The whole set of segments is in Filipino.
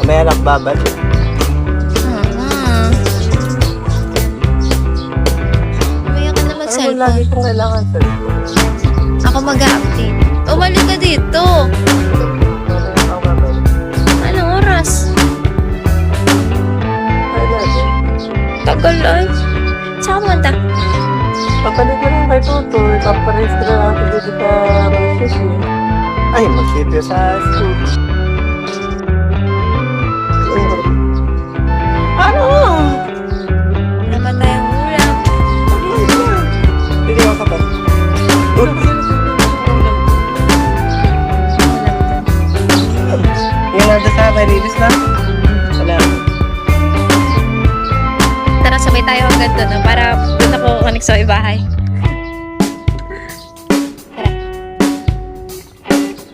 Mamaya nagbabalik. Mamaya ka na Ano mag-cellphone. lagi kong kailangan cellphone? Ako mag-update. Umalik ka dito. Ako babalik. Anong oras? Tagal ay. Saan ka punta? Papalik ko lang kay Tutoy. Paparegister natin dito sa Roses. Ay, mag-sityo sa school. Ano? Naman tayong ulam. Hindi ako kapag. Yung nandun sa Marilis na? Wala. Tara, sabay tayo agad doon, no? Para doon ako connect sa bahay.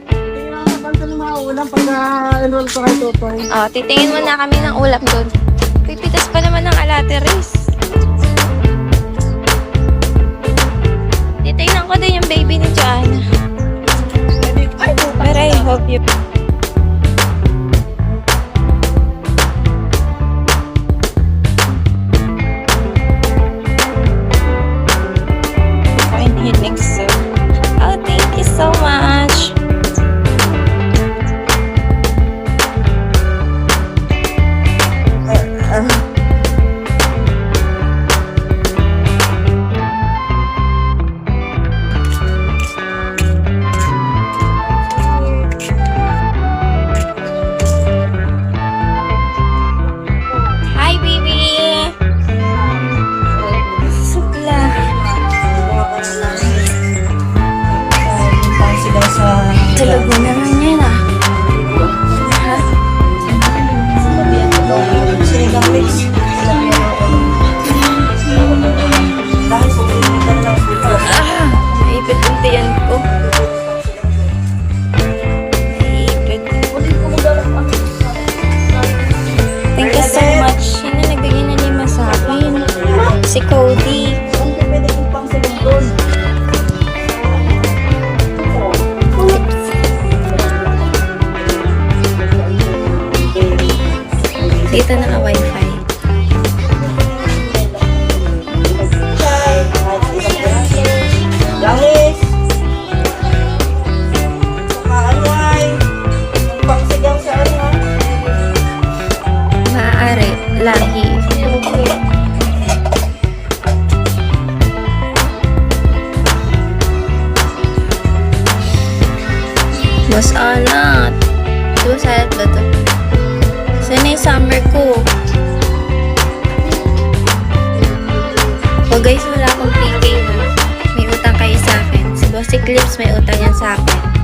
Hindi ako kapag na mauulang pag-enroll ko kay Tutoy. Oh, titingin mo na kami ng ulam doon. Pipitas pa naman ng alateris. Titingnan ko din yung baby ni Joanna. But I hope you... Find healing soon. Oh, thank you so much. Hi, baby! Sukla. Tulog mo naman yan, ah. Ha? Naipit yung tiyan ko. Naipit. Thank you so much. Sino nagbigay na lima sa akin? Si Cody. Dito naka-wifi. Langis! Kaanyay! Pagsigaw sa ano? Maaari. Lahi. Mas alat. Diba salat ba to? Sana yung summer ko. Oh guys, wala akong PK na. May utang kayo sa akin. Si Bossy Clips may utang yan sa akin.